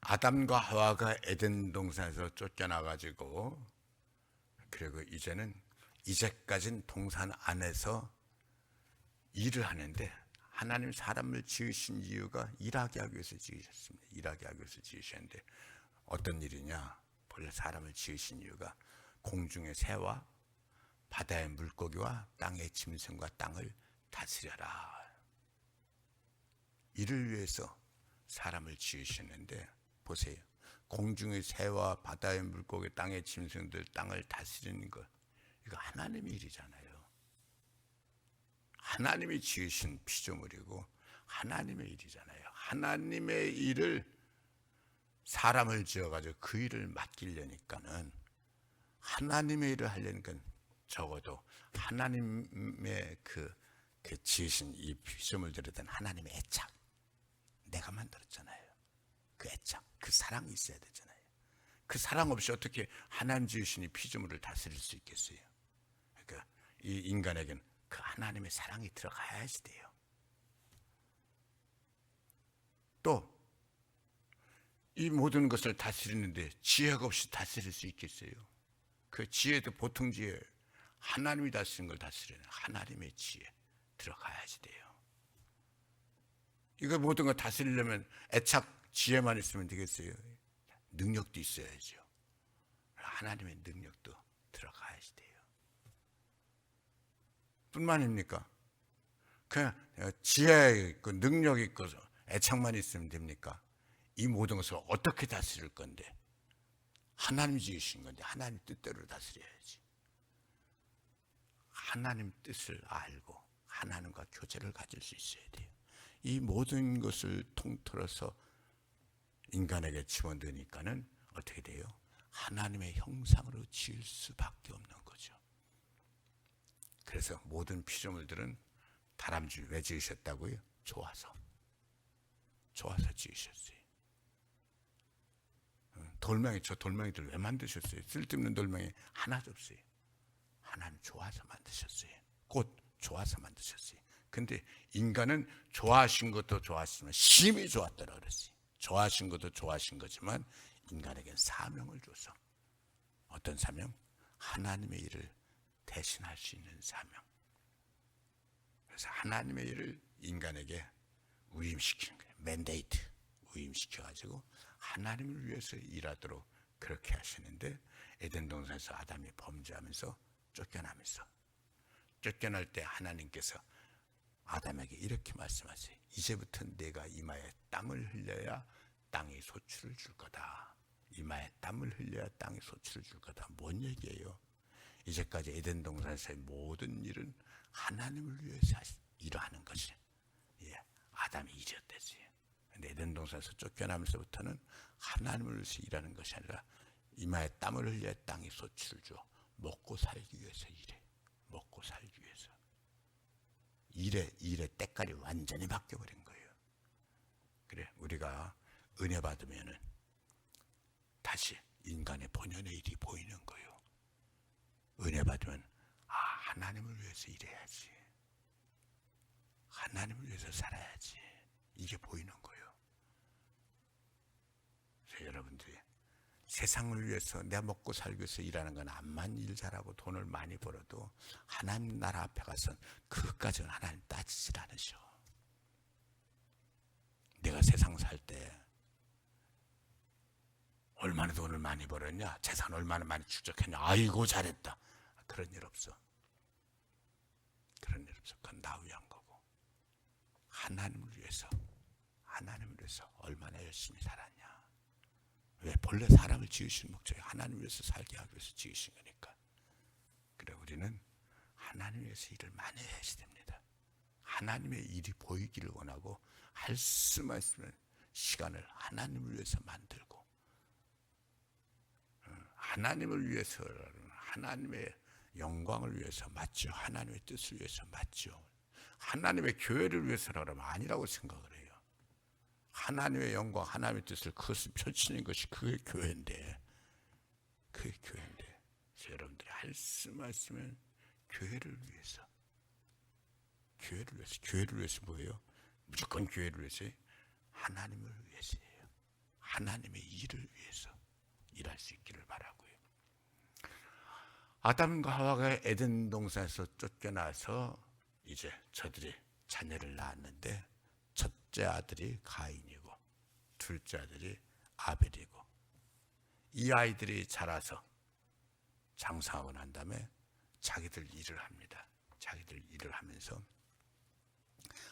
아담과 하와가 에덴 동산에서 쫓겨나가지고, 그리고 이제까지는 동산 안에서 일을 하는데, 하나님 사람을 지으신 이유가 일하게 하기 위해서 지으셨습니다. 일하게 하기 위해서 지으셨는데, 어떤 일이냐? 본래 사람을 지으신 이유가 공중의 새와 바다의 물고기와 땅의 짐승과 땅을 다스려라. 이를 위해서 사람을 지으셨는데, 보세요. 공중의 새와 바다의 물고기, 땅의 짐승들, 땅을 다스리는 것, 이거 하나님의 일이잖아요. 하나님이 지으신 피조물이고 하나님의 일이잖아요. 하나님의 일을 사람을 지어가지고 그 일을 맡기려니까는, 하나님의 일을 하려니까 적어도 하나님의 그 지으신 이 피조물들에 대한 하나님의 애착, 내가 만들었잖아요. 그 애착, 그 사랑이 있어야 되잖아요. 그 사랑 없이 어떻게 하나님 지으신 이 피조물을 다스릴 수 있겠어요? 그러니까 이 인간에게는 그 하나님의 사랑이 들어가야지 돼요. 또 이 모든 것을 다스리는데 지혜가 없이 다스릴 수 있겠어요? 그 지혜도 보통 지혜, 하나님이 다스리는 걸 다스리는 하나님의 지혜 들어가야지 돼요. 이거 모든 걸 다스리려면 애착, 지혜만 있으면 되겠어요? 능력도 있어야죠. 하나님의 능력도 들어가야지 돼요. 뿐만입니까? 그냥 지혜 있고 능력 있고 애착만 있으면 됩니까? 이 모든 것을 어떻게 다스릴 건데? 하나님이 지으신 건데 하나님 뜻대로 다스려야지. 하나님 뜻을 알고 하나님과 교제를 가질 수 있어야 돼요. 이 모든 것을 통틀어서 인간에게 집어넣으니까는 어떻게 돼요? 하나님의 형상으로 지을 수밖에 없는 거죠. 그래서 모든 피조물들은 다람쥐 왜 지으셨다고요? 좋아서 지으셨어요. 돌멩이, 저 돌멩이들 왜 만드셨어요? 쓸데없는 돌멩이 하나도 없어요. 하나님 좋아서 만드셨어요. 곧 좋아서 만드셨어요. 근데 인간은 좋아하신 것도 좋았지만 심히 좋았더라 그랬어요. 좋아하신 것도 좋아하신 거지만 인간에게는 사명을 줘서, 어떤 사명? 하나님의 일을 대신할 수 있는 사명. 그래서 하나님의 일을 인간에게 위임시키는 거예요. 맨데이트, 위임시켜가지고 하나님을 위해서 일하도록 그렇게 하시는데, 에덴 동산에서 아담이 범죄하면서 쫓겨날 때 하나님께서 아담에게 이렇게 말씀하세요. 이제부터 내가 이마에 땀을 흘려야 땅이 소출을 줄 거다. 이마에 땀을 흘려야 땅이 소출을 줄 거다. 뭔 얘기예요? 이제까지 에덴 동산에서의 모든 일은 하나님을 위해서 일하는 것이, 아담의 일이었대지. 근데 에덴 동산에서 쫓겨나면서부터는 하나님을 위해서 일하는 것이 아니라 이마에 땀을 흘려야 땅이 소출을 줘. 먹고 살기 위해서 일해. 먹고 살기 위해서. 일의 때깔이 완전히 바뀌어버린 거예요. 그래, 우리가 은혜 받으면은 다시 인간의 본연의 일이 보이는 거예요. 은혜 받으면 하나님을 위해서 일해야지. 하나님을 위해서 살아야지. 이게 보이는 거예요. 그래서 여러분들이 세상을 위해서 내가 먹고 살기 위해서 일하는 건 암만 일 잘하고 돈을 많이 벌어도 하나님 나라 앞에 가서는 그것까지는 하나님 따지질 않으셔. 내가 세상 살 때 얼마나 돈을 많이 벌었냐, 재산 얼마나 많이 축적했냐, 아이고 잘했다, 그런 일 없어. 그런 일 없어. 그건 나 위한 거고, 하나님을 위해서 얼마나 열심히 살았냐. 왜? 본래 사람을 지으신 목적이 하나님 위해서 살게 하기 위해서 지으신 거니까. 그래, 우리는 하나님 위해서 일을 많이 해야지 됩니다. 하나님의 일이 보이기를 원하고, 할 수만 있으면 시간을 하나님을 위해서 만들고, 하나님을 위해서, 하나님의 영광을 위해서 맞죠. 하나님의 뜻을 위해서 맞죠. 하나님의 교회를 위해서라면 아니라고 생각을 해요. 하나님의 영광, 하나님의 뜻을 그것을 펼치는 것이 그게 교회인데, 그래서 여러분들이 할 수만 있으면 교회를 위해서 뭐예요? 무조건 교회를 위해서, 하나님을 위해서예요. 하나님의 일을 위해서 일할 수 있기를 바라고요. 아담과 하와가 에덴 동산에서 쫓겨나서 이제 저들이 자녀를 낳았는데 첫째 아들이 가인이고 둘째 아들이 아벨이고, 이 아이들이 자라서 장성하고 난 다음에 자기들 일을 합니다. 자기들 일을 하면서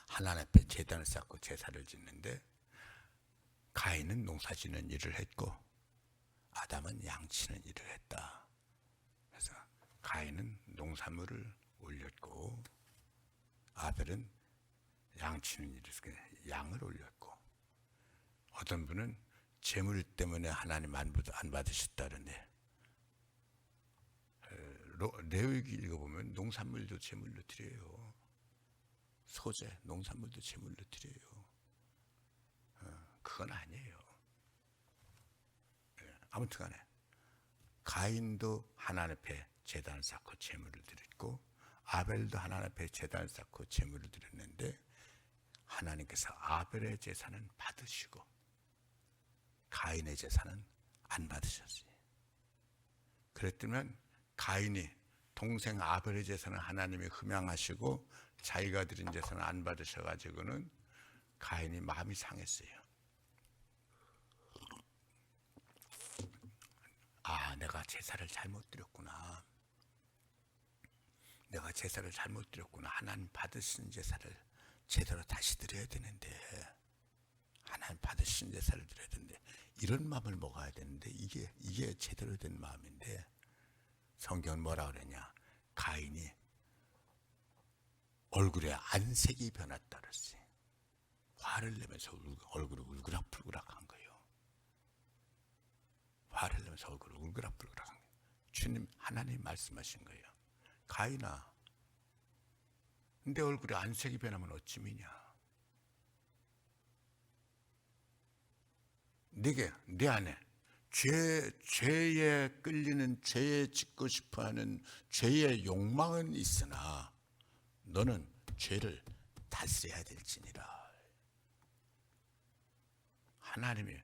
하나님 앞에 제단을 쌓고 제사를 짓는데, 가인은 농사짓는 일을 했고 아담은 양치는 일을 했다. 그래서 가인은 농산물을 올렸고 아벨은 양치는 일을 해서 양을 올렸고, 어떤 분은 재물 때문에 하나님 안 받으셨다는데, 레위기 읽어보면 농산물도 제물로 드려요. 소재, 농산물도 제물로 드려요. 그건 아니에요. 아무튼 간에 가인도 하나님 앞에 제단을 쌓고 제물을 드렸고 아벨도 하나님 앞에 제단을 쌓고 제물을 드렸는데, 하나님께서 아벨의 제사는 받으시고 가인의 제사는 안 받으셨어요. 그랬더니 가인이 동생 아벨의 제사는 하나님이 흠양하시고 자기가 드린 제사는 안 받으셔가지고는 가인이 마음이 상했어요. 아, 내가 제사를 잘못 드렸구나. 내가 제사를 잘못 드렸구나. 하나님 받으신 제사를 제대로 다시 드려야 되는데, 하나님 받으신 제사를 드려야 되는데, 이런 마음을 먹어야 되는데, 이게 제대로 된 마음인데, 성경은 뭐라 그러냐? 가인이 얼굴에 안색이 변했다 그랬어요. 화를 내면서 얼굴을 울그락불그락한 거예요. 화를 내면서 얼굴을 울그락불그락한 거예요. 주님, 하나님 말씀하신 거예요. 가인아, 내 얼굴에 안색이 변하면 어찌미냐? 내게 내 안에 죄에 끌리는, 죄에 짓고 싶어하는 죄의 욕망은 있으나 너는 죄를 다스려야 될지니라. 하나님이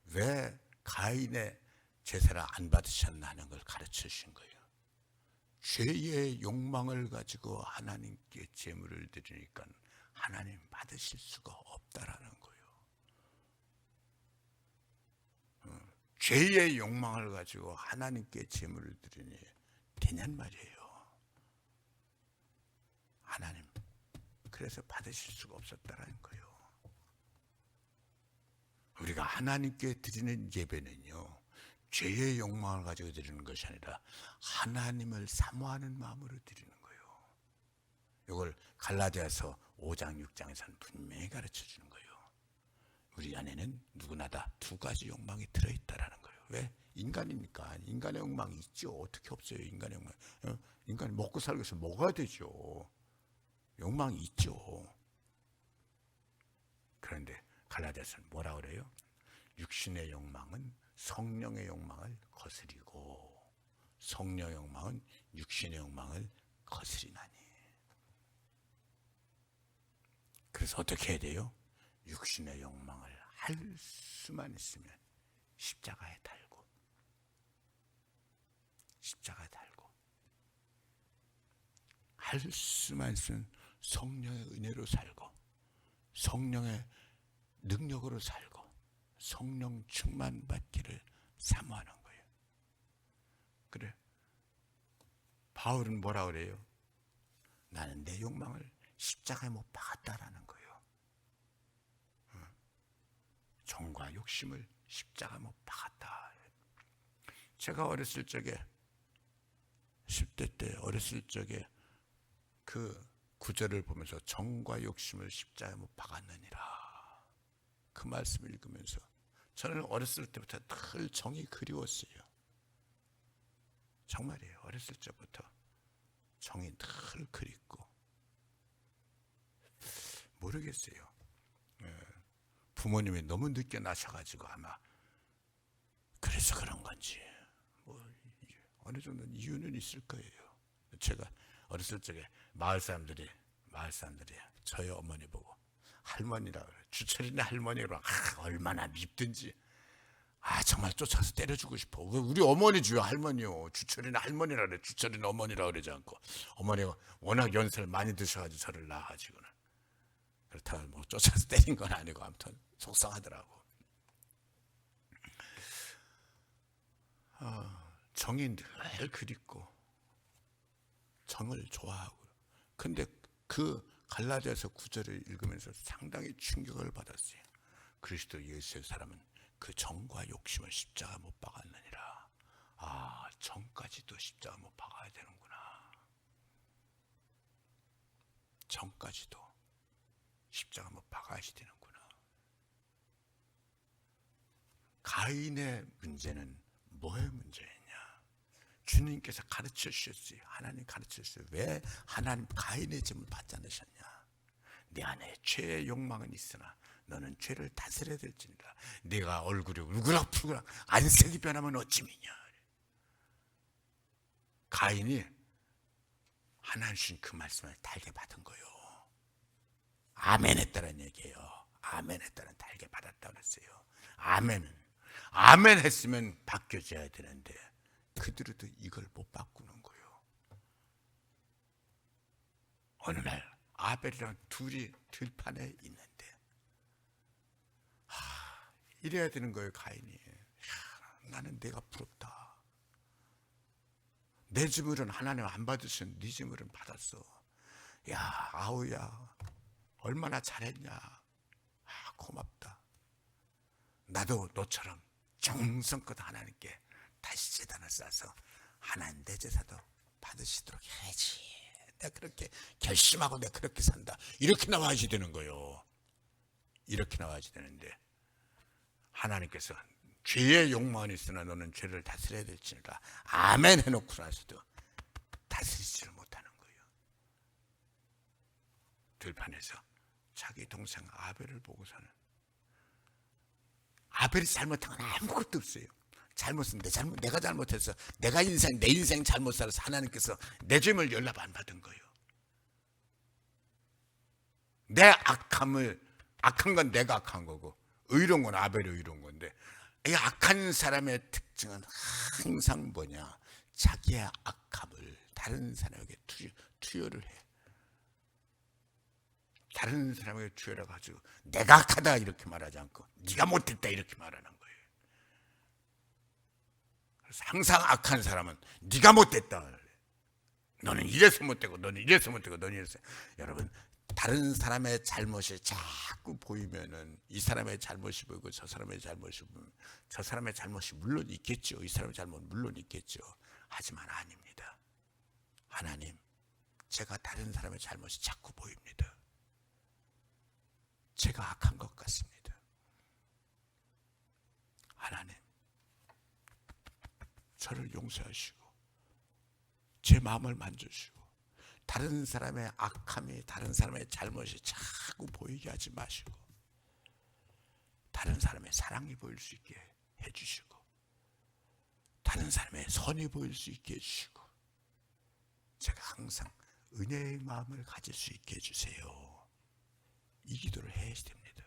왜 가인의 제사를 안 받으셨나 하는 걸 가르쳐 주신 거예요. 죄의 욕망을 가지고 하나님께 제물을 드리니까 하나님 받으실 수가 없다라는 거예요. 죄의 욕망을 가지고 하나님께 제물을 드리니 되냔 말이에요. 하나님 그래서 받으실 수가 없었다라는 거예요. 우리가 하나님께 드리는 예배는요, 죄의 욕망을 가지고 드리는 것이 아니라 하나님을 사모하는 마음으로 드리는 거예요. 이걸 갈라디아서 5장 6장에서는 분명히 가르쳐 주는 거예요. 우리 안에는 누구나 다 두 가지 욕망이 들어있다라는 거예요. 왜? 인간이니까. 인간의 욕망이 있죠. 어떻게 없어요, 인간의 욕망. 인간이 먹고 살기 위해서 먹어야 되죠. 욕망이 있죠. 그런데 갈라디아서는 뭐라 그래요? 육신의 욕망은 성령의 욕망을 거스리고 성령의 욕망은 육신의 욕망을 거스리나니. 그래서 어떻게 해야 돼요? 육신의 욕망을 할 수만 있으면 십자가에 달고 할 수만 있으면 성령의 은혜로 살고 성령의 능력으로 살고 성령 충만 받기를 사모하는 거예요. 그래, 바울은 뭐라 그래요? 나는 내 욕망을 십자가에 못 박았다라는 거예요. 정과 욕심을 십자가에 못 박았다. 제가 어렸을 적에 10대 때 어렸을 적에 그 구절을 보면서 정과 욕심을 십자가에 못 박았느니라, 그 말씀을 읽으면서 저는 어렸을 때부터 늘 정이 그리웠어요. 정말이에요. 어렸을 적부터 정이 늘 그립고 모르겠어요. 부모님이 너무 늦게 나셔가지고 아마 그래서 그런 건지 뭐 어느 정도 이유는 있을 거예요. 제가 어렸을 적에 마을 사람들이 저희 어머니 보고 할머니라 그래. 주철이네 할머니라. 얼마나 밉든지. 정말 쫓아서 때려주고 싶어. 우리 어머니 주요 할머니요. 주철이네 할머니라 그래. 주철이네 어머니라 그러지 않고. 어머니가 워낙 연세를 많이 드셔가지고 저를 낳아가지고는. 그렇다고 뭐 쫓아서 때린 건 아니고 아무튼 속상하더라고. 정이 늘 그립고 정을 좋아하고. 근데 그 갈라디아서 9절을 읽으면서 상당히 충격을 받았어요. 그리스도 예수의 사람은 그 정과 욕심을 십자가 못 박았느니라. 정까지도 십자가 못 박아야 되는구나. 정까지도 십자가 못 박아야 되는구나. 가인의 문제는 뭐의 문제였냐? 주님께서 가르쳐 주셨어요. 하나님 가르쳐 주셨어요. 왜 하나님 가인의 점을 받지 않으셨냐? 내 안에 죄의 욕망은 있으나 너는 죄를 다스려야 될지니라. 네가 얼굴이 울그락불그락 안색이 변하면 어찌미냐. 가인이 하나님 주신 그 말씀을 달게 받은 거예요. 아멘 했다는 얘기예요. 아멘 했다는 달게 받았다고 그랬어요. 아멘 했으면 바뀌어져야 되는데 그들도 이걸 못 바꾸는 거예요. 어느 날 아벨이랑 둘이 들판에 있는데 이래야 되는 거예요. 가인이. 나는 내가 부럽다. 내 증물은 하나님 안 받으신 네 증물은 받았어. 아우야 얼마나 잘했냐. 고맙다. 나도 너처럼 정성껏 하나님께 다시 제단을 쌓아서 하나님 내 제사도 받으시도록 해야지. 내가 그렇게 결심하고 내가 그렇게 산다. 이렇게 나와야지 되는 거예요. 이렇게 나와야지 되는데 하나님께서 죄의 욕망이 있으나 너는 죄를 다스려야 될지니라. 아멘 해놓고 나서도 다스리지를 못하는 거예요. 들판에서 자기 동생 아벨을 보고서는 아벨이 잘못한 건 아무것도 없어요. 잘못은 내가 잘못해서 내 인생 잘못 살아서 하나님께서 내 죄를 연락 안 받은 거예요. 내 악한 건 내가 악한 거고 의로운 건 아벨이 의로운 건데, 이 악한 사람의 특징은 항상 뭐냐? 자기의 악함을 다른 사람에게 투여를 해. 다른 사람에게 투여를 가지고 내가 악하다 이렇게 말하지 않고 네가 못했다 이렇게 말하는 거예요. 그래서 항상 악한 사람은 네가 못됐다. 너는 이래서 못되고 너는 이래서 못되고 너는 이래서. 여러분, 다른 사람의 잘못이 자꾸 보이면은 이 사람의 잘못이 보이고 저 사람의 잘못이 보이면 저 사람의 잘못이 물론 있겠죠. 이 사람의 잘못 물론 있겠죠. 하지만 아닙니다. 하나님, 제가 다른 사람의 잘못이 자꾸 보입니다. 제가 악한 것 같습니다. 하나님, 저를 용서하시고 제 마음을 만져주시고 다른 사람의 악함이, 다른 사람의 잘못이 자꾸 보이게 하지 마시고 다른 사람의 사랑이 보일 수 있게 해주시고 다른 사람의 선이 보일 수 있게 해주시고 제가 항상 은혜의 마음을 가질 수 있게 해주세요. 이 기도를 해야 됩니다.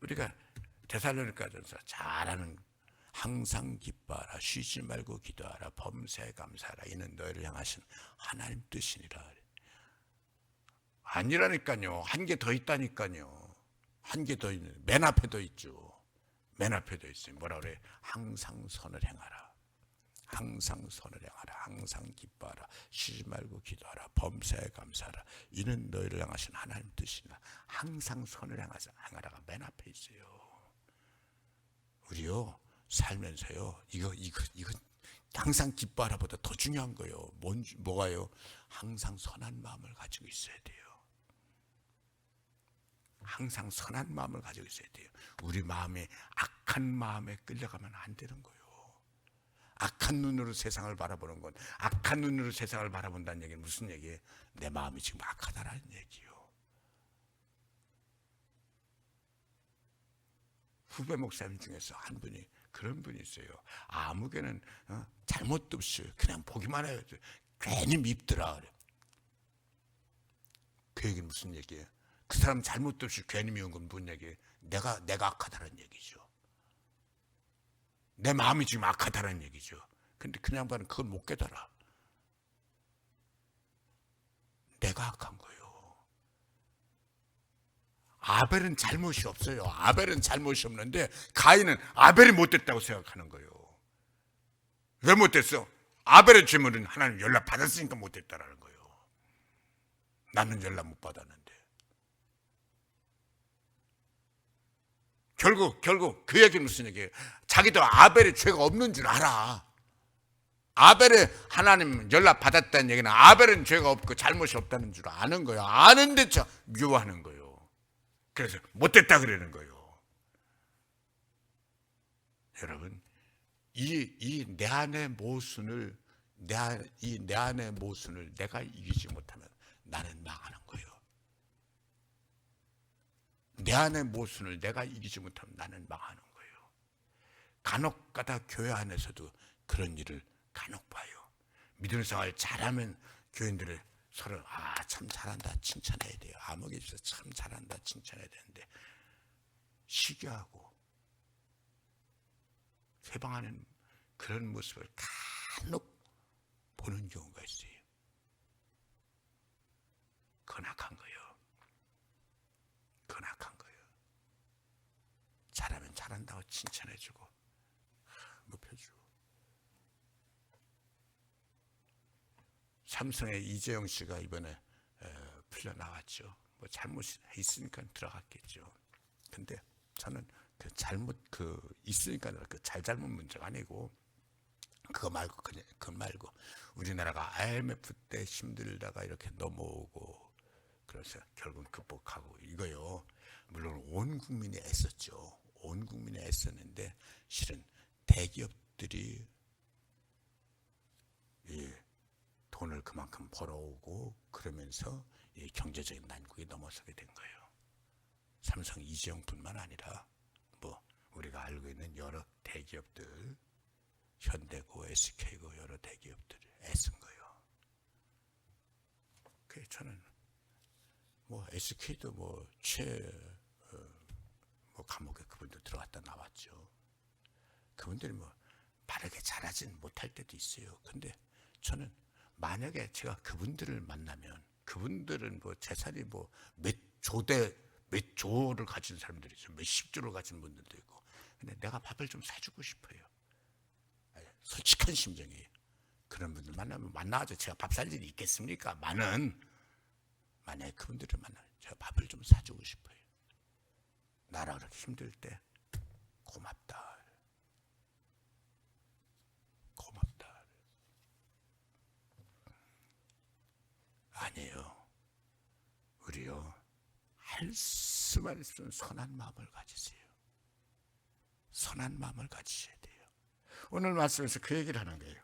우리가 데살로니가전서 잘 아는 항상 기뻐하라, 쉬지 말고 기도하라, 범사에 감사하라, 이는 너희를 향하신 하나님 뜻이니라. 아니라니까요. 한 개 더 있다니까요. 한 개 더 있는, 맨 앞에도 있죠. 맨 앞에도 있어요. 뭐라 그래? 항상 선을 행하라. 항상 선을 행하라. 항상 기뻐하라. 쉬지 말고 기도하라. 범사에 감사하라. 이는 너희를 향하신 하나님 뜻이니라. 항상 선을 행하라가 맨 앞에 있어요. 우리요, 살면서요, 이거 항상 기뻐하라보다 더 중요한 거예요. 뭐가요? 항상 선한 마음을 가지고 있어야 돼요. 항상 선한 마음을 가지고 있어야 돼요. 우리 마음이 악한 마음에 끌려가면 안 되는 거예요. 악한 눈으로 세상을 바라보는 건, 악한 눈으로 세상을 바라본다는 얘기는 무슨 얘기예요? 내 마음이 지금 악하다라는 얘기예요. 후배 목사님 중에서 한 분이 그런 분이 있어요. 아무개는 잘못도 없어요. 그냥 보기만 해요. 괜히 밉더라. 그래. 그 얘기는 무슨 얘기예요? 그 사람 잘못도 없이 괜히 미운 건 무슨 얘기예요? 내가 악하다는 얘기죠. 내 마음이 지금 악하다는 얘기죠. 근데 그 양반은 그걸 못 깨달아. 내가 악한 거예요. 아벨은 잘못이 없어요. 아벨은 잘못이 없는데 가인은 아벨이 못됐다고 생각하는 거예요. 왜 못됐어? 아벨의 죄물은 하나님 연락 받았으니까 못됐다라는 거예요. 나는 연락 못 받았는데. 결국 그 얘기는 무슨 얘기예요? 자기도 아벨의 죄가 없는 줄 알아. 아벨의 하나님 연락 받았다는 얘기는 아벨은 죄가 없고 잘못이 없다는 줄 아는 거예요. 아는데 저 미워하는 거예요. 그래서 못됐다 그러는 거예요. 여러분, 이 내 안의 모순을 내 안의 모순을 내가 이기지 못하면 나는 망하는 거예요. 내 안의 모순을 내가 이기지 못하면 나는 망하는 거예요. 간혹가다 교회 안에서도 그런 일을 간혹 봐요. 믿음 생활 잘하면 교인들을 서로 참 잘한다 칭찬해야 돼요. 아무개 주셔서 참 잘한다 칭찬해야 되는데 시기하고 회방하는 그런 모습을 간혹 보는 경우가 있어요. 그건 악한 거예요. 그건 악한 거예요. 잘하면 잘한다고 칭찬해주고 높여주고. 삼성의 이재용 씨가 이번에 풀려 나왔죠. 뭐 잘못이 있으니까 들어갔겠죠. 근데 저는 그 잘못 있으니까 그 잘잘못 문제가 아니고 그거 말고 우리나라가 IMF 때 힘들다가 이렇게 넘어오고 그래서 결국 극복하고 이거요. 물론 온 국민이 애썼죠. 온 국민이 애썼는데 실은 대기업들이 돈을 그만큼 벌어오고 그러면서 이 경제적인 난국에 넘어서게 된 거예요. 삼성 이재용뿐만 아니라 뭐 우리가 알고 있는 여러 대기업들, 현대고 SK고 여러 대기업들이 애쓴 거예요. 그래서 저는 뭐 SK도 뭐 감옥에 그분도 들어갔다 나왔죠. 그분들이 뭐 바르게 잘하진 못할 때도 있어요. 근데 저는 만약에 제가 그분들을 만나면 그분들은 뭐 재산이 뭐 몇 조를 가진 사람들이죠. 몇십 조를 가진 분들도 있고. 근데 내가 밥을 좀 사주고 싶어요. 솔직한 심정이에요. 그런 분들 만나면 만나가지고 제가 밥 살 일이 있겠습니까? 만약에 그분들을 만나면 제가 밥을 좀 사주고 싶어요. 나라 그렇게 힘들 때 고맙다. 아니에요. 우리요 할 수만 있으면 선한 마음을 가지세요. 선한 마음을 가지셔야 돼요. 오늘 말씀에서 그 얘기를 하는 거예요.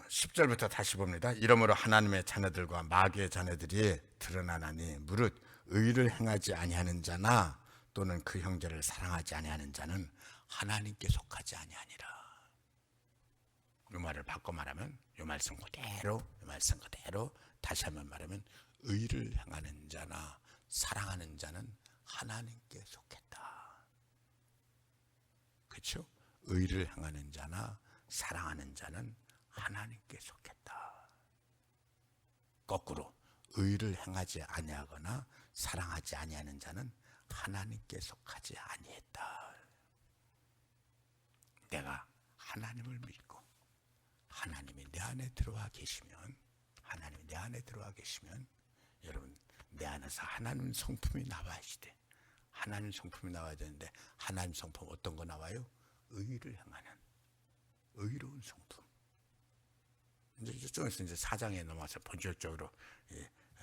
10절부터 다시 봅니다. 이러므로 하나님의 자녀들과 마귀의 자녀들이 드러나나니 무릇 의를 행하지 아니하는 자나 또는 그 형제를 사랑하지 아니하는 자는 하나님께 속하지 아니하니라. 이 말을 바꿔 말하면 이 말씀 그대로 다시 한번 말하면 의를 행하는 자나 사랑하는 자는 하나님께 속했다. 그렇죠? 의를 행하는 자나 사랑하는 자는 하나님께 속했다. 거꾸로 의를 행하지 아니하거나 사랑하지 아니하는 자는 하나님께 속하지 아니했다. 내가 하나님을 믿고 하나님이 내 안에 들어와 계시면 여러분 내 안에서 하나님 성품이 나와야지. 하나님 성품이 나와야 되는데 하나님 성품 어떤 거 나와요? 의를 행하는 의로운 성품. 이제 저쪽에서 이제 4장에 넘어서 본질적으로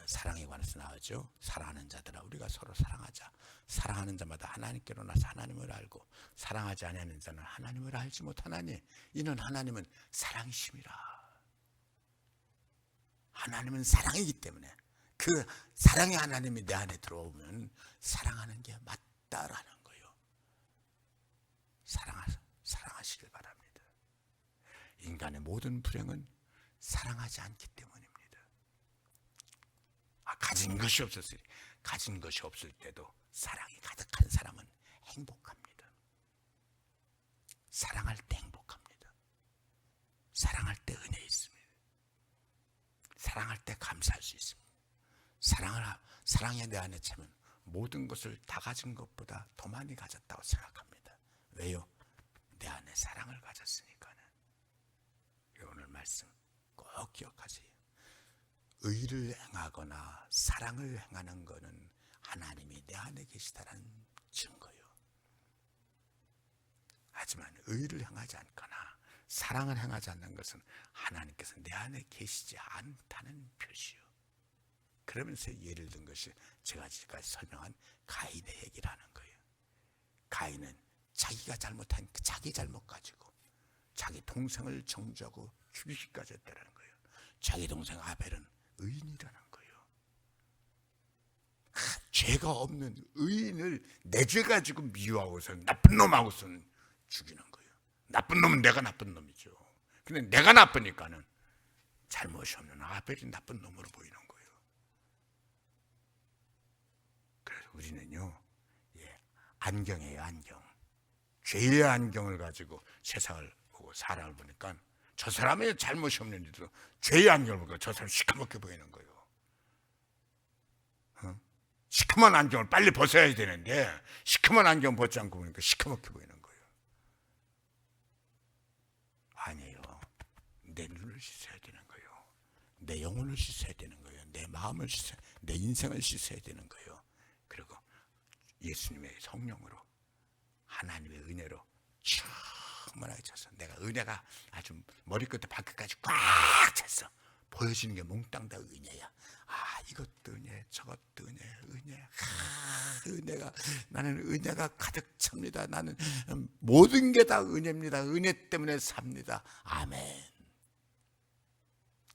사랑에 관해서 나오죠. 사랑하는 자들아 우리가 서로 사랑하자. 사랑하는 자마다 하나님께로 나서 하나님을 알고 사랑하지 아니하는 자는 하나님을 알지 못하나니 이는 하나님은 사랑이심이라. 하나님은 사랑이기 때문에 그 사랑의 하나님이 내 안에 들어오면 사랑하는 게 맞다라는 거예요. 사랑하시길 바랍니다. 인간의 모든 불행은 사랑하지 않기 때문입니다. 가진 것이 없었으니 가진 것이 없을 때도 사랑이 가득한 사람은 행복합니다. 사랑할 때 행복합니다. 사랑할 때 은혜 있습니다. 사랑할 때 감사할 수 있습니다. 사랑이 내 안에 차면 모든 것을 다 가진 것보다 더 많이 가졌다고 생각합니다. 왜요? 내 안에 사랑을 가졌으니까는. 오늘 말씀 꼭 기억하세요. 의를 행하거나 사랑을 행하는 것은 하나님이 내 안에 계시다는 증거요. 하지만 의를 행하지 않거나 사랑을 행하지 않는 것은 하나님께서 내 안에 계시지 않다는 표시요. 그러면서 예를 든 것이 제가 지금까지 설명한 가인의 얘기라는 거예요. 가인은 자기가 잘못한 자기 잘못 가지고 자기 동생을 정죄하고 죽이기까지 했다는 거예요. 자기 동생 아벨은 의인이라는 거예요. 죄가 없는 의인을 내 죄 가지고 미워하고서 나쁜 놈하고서는 죽이는 거예요. 나쁜 놈은 내가 나쁜 놈이죠. 근데 내가 나쁘니까는 잘못이 없는 아벨이 나쁜 놈으로 보이는 거예요. 그래서 우리는요, 안경이에요, 안경. 죄의 안경을 가지고 세상을 보고 사람을 보니까 저 사람의 잘못이 없는데도 죄의 안경을 보고 저 사람 시커멓게 보이는 거예요. 시커먼 안경을 빨리 벗어야 되는데 시커먼 안경 벗지 않고 보니까 시커멓게 보이는 거예요. 아니에요. 내 눈을 씻어야 되는 거예요. 내 영혼을 씻어야 되는 거예요. 내 마음을 씻어야, 내 인생을 씻어야 되는 거예요. 그리고 예수님의 성령으로 하나님의 은혜로 충만하게 찼어. 내가 은혜가 아주 머리끝에 발끝까지 꽉 찼어. 보여지는 게 몽땅 다 은혜야. 이것도 은혜, 저것도 은혜, 은혜가, 나는 은혜가 가득 찹니다. 나는 모든 게 다 은혜입니다. 은혜 때문에 삽니다. 아멘.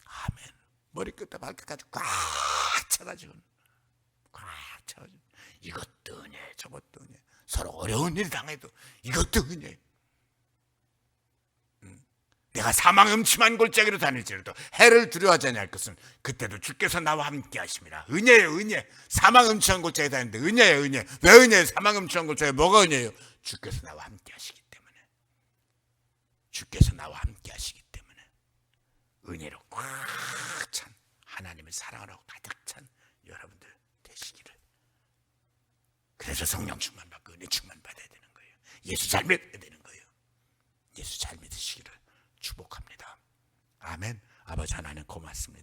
아멘. 머리끝에 발끝까지 꽉 차가지고, 이것도 은혜, 저것도 은혜. 서로 어려운 일 당해도 이것도 은혜. 내가 사망 음침한 골짜기로 다닐지라도 해를 두려워하지 않을 것은 그때도 주께서 나와 함께 하심이라. 은혜예요, 은혜. 사망 음침한 골짜기 다니는데 은혜예요, 은혜. 왜 은혜예요? 사망 음침한 골짜기 뭐가 은혜예요? 주께서 나와 함께 하시기 때문에. 주께서 나와 함께 하시기 때문에. 은혜로 꽉 찬 하나님의 사랑으로 가득 찬 여러분들 되시기를. 그래서 성령 충만 받고 은혜 충만 받아야 되는 거예요. 예수 잘 믿어야 되는 거예요. 예수 잘 믿으시기를 축복합니다. 아멘. 아버지 하나님 고맙습니다.